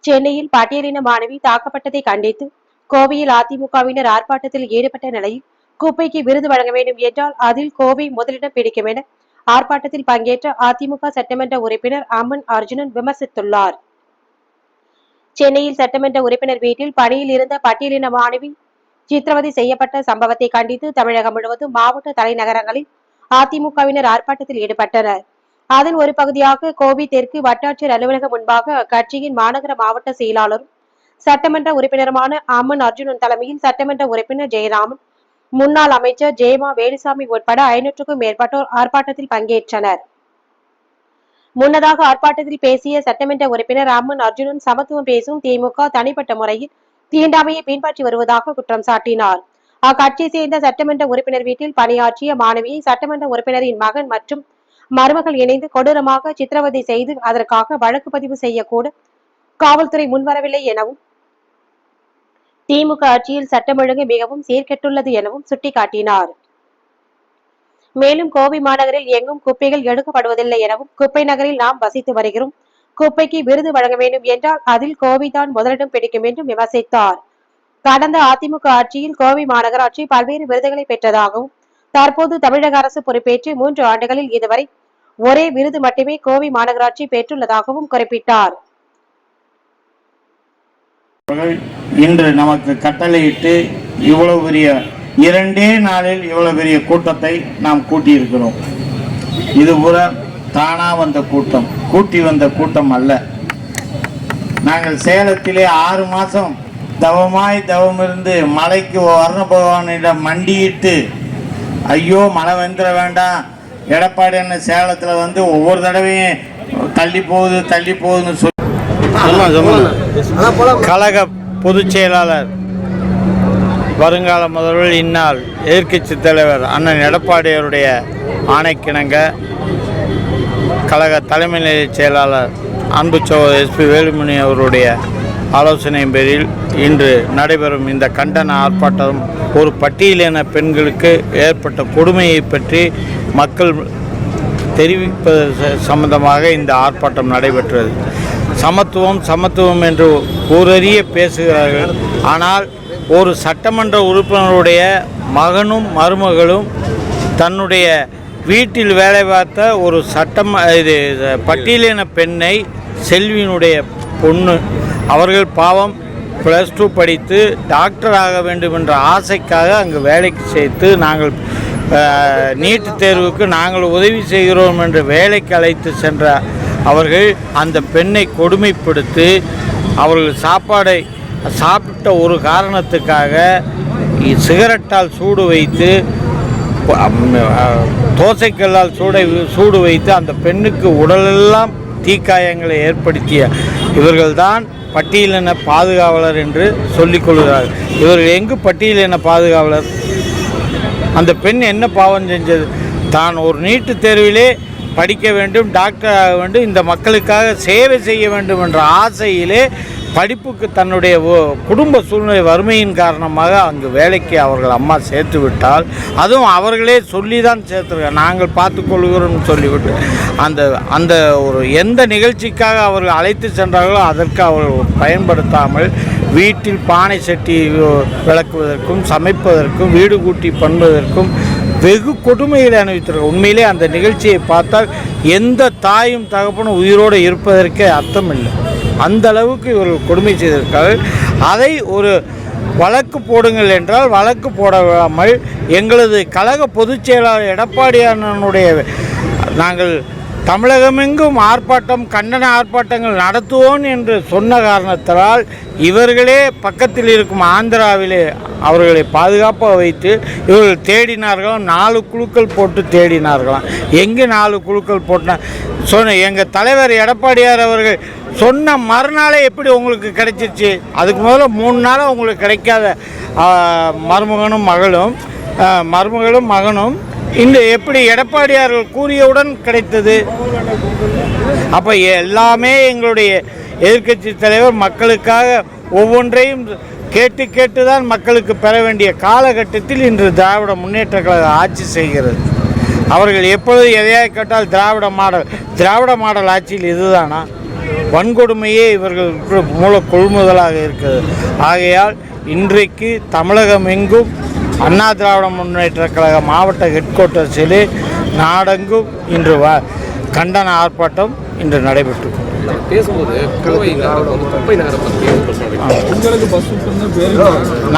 சென்னையில் பட்டியலின மாணவி தாக்கப்பட்டதை கண்டித்து கோவையில் அதிமுகவினர் ஆர்ப்பாட்டத்தில் ஈடுபட்ட நிலையில் குப்பைக்கு விருது வழங்க வேண்டும் என்றால் அதில் கோவை முதலிடம் பிடிக்கும் என ஆர்ப்பாட்டத்தில் பங்கேற்ற அதிமுக சட்டமன்ற உறுப்பினர் அம்மன் அர்ஜுனன் விமர்சித்துள்ளார். சென்னையில் சட்டமன்ற உறுப்பினர் வீட்டில் பணியில் இருந்த பட்டியலின மாணவி சித்திரவதை செய்யப்பட்ட சம்பவத்தை கண்டித்து தமிழகம் முழுவதும் மாவட்ட தலைநகரங்களில் அதிமுகவினர் ஆர்ப்பாட்டத்தில் ஈடுபட்டனர். அதன் ஒரு பகுதியாக கோவை தெற்கு வட்டாட்சியர் அலுவலகம் முன்பாக அக்கட்சியின் மாநகர மாவட்ட செயலாளரும் சட்டமன்ற உறுப்பினருமான அம்மன் அர்ஜுனன் தலைமையில் சட்டமன்ற உறுப்பினர் ஜெயராமன், முன்னாள் அமைச்சர் ஜெயமா வேலுசாமி உட்பட 500க்கும் மேற்பட்டோர் ஆர்ப்பாட்டத்தில் பங்கேற்றனர். முன்னதாக ஆர்ப்பாட்டத்தில் பேசிய சட்டமன்ற உறுப்பினர் அம்மன் அர்ஜுனன் சமத்துவம் பேசும் திமுக தனிப்பட்ட முறையில் தீண்டாமையை பின்பற்றி வருவதாக குற்றம் சாட்டினார். அக்கட்சியை சேர்ந்த சட்டமன்ற உறுப்பினர் வீட்டில் பணியாற்றிய மாணவியை சட்டமன்ற உறுப்பினரின் மகன் மற்றும் மருமகள் இணைந்து கொடூரமாக சித்திரவதை செய்து அதற்காக வழக்கு பதிவு செய்யக்கூட காவல்துறை முன்வரவில்லை எனவும், திமுக ஆட்சியில் சட்டம் ஒழுங்கு மிகவும் சீர்கெட்டுள்ளது எனவும் சுட்டிக்காட்டினார். மேலும் கோவை மாநகரில் எங்கும் குப்பைகள் எடுக்கப்படுவதில்லை எனவும், குப்பை நகரில் நாம் வசித்து வருகிறோம், குப்பைக்கு விருது வழங்க வேண்டும் என்றால் அதில் கோவை தான் முதலிடம் பிடிக்கும் என்றும் விமர்சித்தார். கடந்த அதிமுக ஆட்சியில் கோவை மாநகராட்சி பல்வேறு விருதுகளை பெற்றதாகவும், தற்போது தமிழக அரசு பொறுப்பேற்று 3 ஆண்டுகளில் இதுவரை ஒரே விருது மட்டுமே கோவை மாநகராட்சி பெற்றுள்ளதாகவும் குறிப்பிட்டார். இன்று நமக்கு கட்டளையிட்டு இவ்வளவு பெரிய 2 நாளில் இவ்வளவு பெரிய கூட்டத்தை நாம் கூட்டியிருக்கிறோம். இது பூரா தானா வந்த கூட்டம், கூட்டி வந்த கூட்டம் அல்ல. நாங்கள் சேலத்திலே 6 மாதம் தவமிருந்து மலைக்கு வர்ண பகவானிடம் மண்டியிட்டு ஐயோ மழை வந்துட வேண்டாம், எடப்பாடி என்ன சேலத்தில் வந்து ஒவ்வொரு தடவையும் தள்ளி போகுதுன்னு சொல்லி கழக பொதுச் செயலாளர் வருங்கால முதல்வர் இந்நாள் எதிர்க்கட்சி தலைவர் அண்ணன் எடப்பாடியாருடைய ஆணைக்கிணங்க கழக தலைமை நிலைய செயலாளர் அன்பு சகோதரர் SP வேலுமணி அவருடைய ஆலோசனையின் பேரில் இன்று நடைபெறும் இந்த கண்டன ஆர்ப்பாட்டம் ஒரு பட்டியலின பெண்களுக்கு ஏற்பட்ட கொடுமையை பற்றி மக்கள் தெரிவிப்பது சம்பந்தமாக இந்த ஆர்ப்பாட்டம் நடைபெற்றது. சமத்துவம் என்று ஊரறிய பேசுகிறார்கள். ஆனால் ஒரு சட்டமன்ற உறுப்பினருடைய மகனும் மருமகளும் தன்னுடைய வீட்டில் வேலை பார்த்த ஒரு பட்டியலின பெண்ணை, செல்வியினுடைய பொண்ணு, அவர்கள் பாவம் +2 படித்து டாக்டர் ஆக வேண்டும் என்ற ஆசைக்காக அங்கு வேலைக்கு சேர்த்து நாங்கள் நீட் தேர்வுக்கு நாங்கள் உதவி செய்கிறோம் என்று வேலைக்கு அழைத்து சென்ற அவர்கள் அந்த பெண்ணை கொடுமைப்படுத்தி அவர்கள் சாப்பாடை சாப்பிட்ட ஒரு காரணத்துக்காக சிகரெட்டால் சூடு வைத்து, தோசைக்கல்லால் சூடு வைத்து அந்த பெண்ணுக்கு உடலெல்லாம் தீக்காயங்களை ஏற்படுத்திய இவர்கள்தான் பட்டியலின பாதுகாவலர் என்று சொல்லிக் கொள்கிறார்கள். இவர்கள் எங்கு பட்டியலின பாதுகாவலர்? அந்த பெண் என்ன பாவம் செஞ்சது? தான் ஒரு நீட்டு தேர்விலே படிக்க வேண்டும், டாக்டர் ஆக வேண்டும், இந்த மக்களுக்காக சேவை செய்ய வேண்டும் என்ற ஆசையிலே படிப்புக்கு தன்னுடைய குடும்ப சூழ்நிலை வறுமையின் காரணமாக அங்கு வேலைக்கு அவர்கள் அம்மா சேர்த்து விட்டால், அதுவும் அவர்களே சொல்லி தான் சேர்த்துருக்காங்க, நாங்கள் பார்த்துக்கொள்கிறோம்னு சொல்லிவிட்டு அந்த ஒரு எந்த நிகழ்ச்சிக்காக அவர்கள் அழைத்து சென்றார்களோ அதற்கு அவர்கள் பயன்படுத்தாமல் வீட்டில் பானை சட்டி விளக்குவதற்கும் சமைப்பதற்கும் வீடு கூட்டி பண்ணுவதற்கும் வெகு கொடுமைகளை அனுபவித்தார்கள். உண்மையிலே அந்த நிகழ்ச்சியை பார்த்தால் எந்த தாயும் தகப்பனும் உயிரோடு இருப்பதற்கே அர்த்தம் இல்லை. அந்த அளவுக்கு இவர்கள் கொடுமை செய்திருக்கார்கள். அதை ஒரு வழக்கு போடுங்கள் என்றால் வழக்கு போடாமல் எங்களது கழக பொதுச் செயலாளர் எடப்பாடியானுடைய நாங்கள் தமிழகமெங்கும் கண்டன ஆர்ப்பாட்டங்கள் நடத்துவோம் என்று சொன்ன காரணத்தால் இவர்களே பக்கத்தில் இருக்கும் ஆந்திராவிலே அவர்களை பாதுகாப்பாக வைத்து இவர்கள் தேடினார்களாம். 4 குழுக்கள் போட்டு தேடினார்களாம். எங்கே 4 குழுக்கள் போட்டால் எங்கள் தலைவர் எடப்பாடியார் அவர்கள் சொன்ன மறுநாளே எப்படி உங்களுக்கு கிடைச்சிச்சு? அதுக்கு முதல்ல 3 நாளாக உங்களுக்கு கிடைக்காத மருமகனும் மகனும் இந்த எப்படி எடப்பாடியார்கள் கூறியவுடன் கிடைத்தது? அப்போ எல்லாமே எங்களுடைய எதிர்க்கட்சி தலைவர் மக்களுக்காக ஒவ்வொன்றையும் கேட்டு தான் மக்களுக்கு பெற வேண்டிய காலகட்டத்தில் இன்று திராவிட முன்னேற்ற கழக ஆட்சி செய்கிறது. அவர்கள் எப்பொழுது எதையாக கேட்டால் திராவிட மாடல் ஆட்சியில் இதுதானா? வன்கொடுமையே இவர்கள் மூல கொள்முதலாக இருக்கிறது. ஆகையால் இன்றைக்கு தமிழகம் எங்கும் அண்ணா திராவிட முன்னேற்ற கழக மாவட்ட ஹெட் குவார்ட்டர்ஸிலே நாடெங்கும் இன்று கண்டன ஆர்ப்பாட்டம் இன்று நடைபெற்று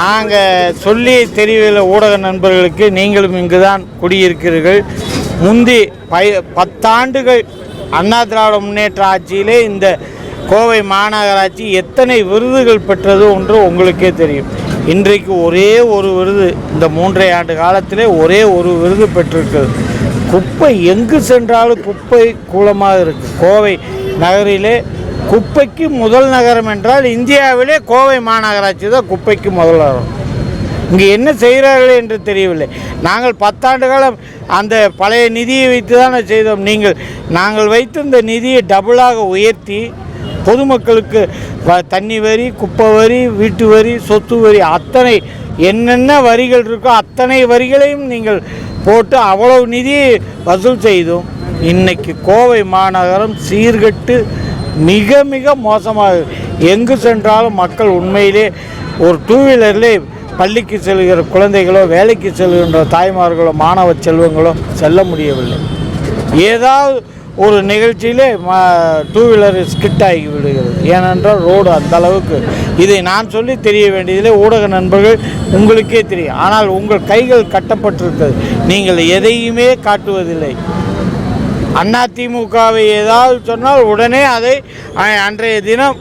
நாங்கள் சொல்லி தெரியவில்லை ஊடக நண்பர்களுக்கு. நீங்களும் இங்குதான் குடியிருக்கிறீர்கள். முந்தி 10 ஆண்டுகள் அண்ணா திராவிட முன்னேற்ற ஆட்சியிலே இந்த கோவை மாநகராட்சி எத்தனை விருதுகள் பெற்றது ஒன்று உங்களுக்கே தெரியும். இன்றைக்கு ஒரே ஒரு விருது, இந்த 3.5 ஆண்டு காலத்திலே ஒரே ஒரு விருது பெற்றிருக்கிறது. குப்பை எங்கு சென்றாலும் குப்பை கூலமாக இருக்குது. கோவை நகரிலே குப்பைக்கு முதல் நகரம் என்றால் இந்தியாவிலே கோவை மாநகராட்சி தான் குப்பைக்கு முதல் நகரம். இங்கே என்ன செய்கிறார்கள் என்று தெரியவில்லை. நாங்கள் 10 ஆண்டு காலம் அந்த பழைய நிதியை வைத்து தானே செய்தோம். நாங்கள் வைத்திருந்த நிதியை டபுளாக உயர்த்தி பொதுமக்களுக்கு தண்ணி வரி, குப்பை வரி, வீட்டு வரி, சொத்து வரி, அத்தனை என்னென்ன வரிகள் இருக்கோ அத்தனை வரிகளையும் நீங்கள் போட்டு அவ்வளவு நிதியை வசூல் செய்தோம். இன்னைக்கு கோவை மாநகரம் சீர்கட்டு மிக மிக மோசமாக எங்கு சென்றாலும் மக்கள் உண்மையிலே ஒரு 2 வீலர்லே பள்ளிக்கு செல்கிற குழந்தைகளோ வேலைக்கு செல்கின்ற தாய்மார்களோ மாணவ செல்வங்களோ செல்ல முடியவில்லை. ஏதாவது ஒரு நிகழ்ச்சியிலே 2 வீலர் ஸ்கிட் ஆகி விடுகிறது. ஏனென்றால் ரோடு அந்த அளவுக்கு. இதை நான் சொல்லி தெரிய வேண்டியதில்லை, ஊடக நண்பர்கள் உங்களுக்கே தெரியும். ஆனால் உங்கள் கைகள் கட்டப்பட்டிருக்கிறது, நீங்கள் எதையுமே காட்டுவதில்லை. அதிமுகவை ஏதாவது சொன்னால் உடனே அதை அன்றைய தினம்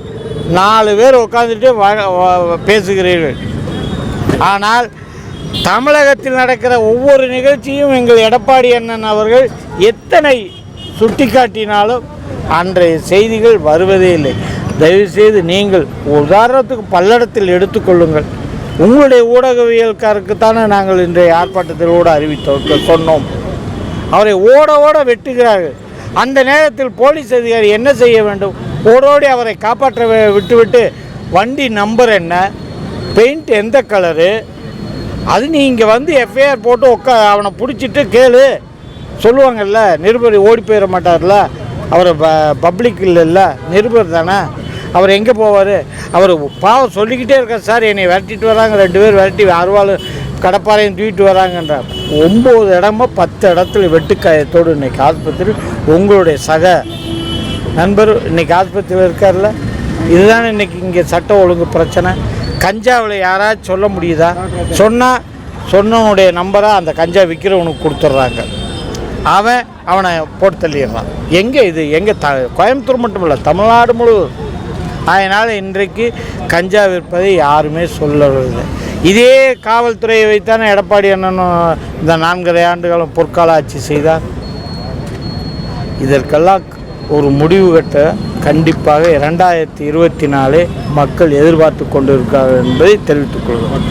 4 பேர் உட்காந்துட்டு பேசுகிறீர்கள். ஆனால் தமிழகத்தில் நடக்கிற ஒவ்வொரு நிகழ்ச்சியும் எங்கள் எடப்பாடி அண்ணன் அவர்கள் எத்தனை சுட்டிக்காட்டினாலும் அன்றைய செய்திகள் வருவதே இல்லை. தயவுசெய்து நீங்கள் உதாரணத்துக்கு பல்லடத்தில் எடுத்துக்கொள்ளுங்கள். உங்களுடைய ஊடகவியல்காருக்குத்தானே நாங்கள் இன்றைய ஆர்ப்பாட்டத்தில் கூட அறிவித்தோம் சொன்னோம். அவரை ஓட ஓட வெட்டுகிறார்கள். அந்த நேரத்தில் போலீஸ் அதிகாரி என்ன செய்ய வேண்டும்? ஓடோடி அவரை காப்பாற்ற விட்டுவிட்டு வண்டி நம்பர் என்ன, பெயிண்ட் எந்த கலரு, அது நீங்கள் வந்து எஃப்ஐஆர் போட்டு அவனை பிடிச்சிட்டு கேளு சொல்லுவாங்கல்ல. நிருபர் ஓடி போயிட மாட்டார்ல, அவர் பப்ளிக் இல்லைல்ல, நிருபர் தானே. அவர் எங்கே போவார்? அவர் பாவம் சொல்லிக்கிட்டே இருக்கார், சார் என்னை விரட்டிட்டு வராங்க, 2 பேர் விரட்டி அருவாள் கடப்பாறையும் தூக்கிட்டு வராங்கன்றார். 9 இடமா 10 இடத்துல வெட்டுக்காயத்தோடு இன்றைக்கி ஆஸ்பத்திரி. உங்களுடைய சக நண்பர் இன்றைக்கி ஆஸ்பத்திரியில் இருக்கார்ல. இதுதானே இன்றைக்கி இங்கே சட்ட ஒழுங்கு பிரச்சனை. கஞ்சாவில் யாராச்சும் சொல்ல முடியுதா? சொன்னவனுடைய நம்பராக அந்த கஞ்சா விற்கிறவனுக்கு கொடுத்துட்றாங்க. அவனை போட்டு தள்ளிடுறான். எங்கே இது? எங்கே கோயம்புத்தூர் மட்டும் இல்லை, தமிழ்நாடு முழுவதும். அதனால் இன்றைக்கு கஞ்சா விற்பதை யாருமே சொல்லவில்லை. இதே காவல்துறையை வைத்தானே எடப்பாடி அண்ணனும் இந்த 4.5 ஆண்டுகளும் பொற்கால ஆட்சி செய்தார். இதற்கெல்லாம் ஒரு முடிவு கட்ட கண்டிப்பாக 2024 மக்கள் எதிர்பார்த்து கொண்டிருக்கிறார்கள் என்பதை தெரிவித்துக் கொள்கிறோம்.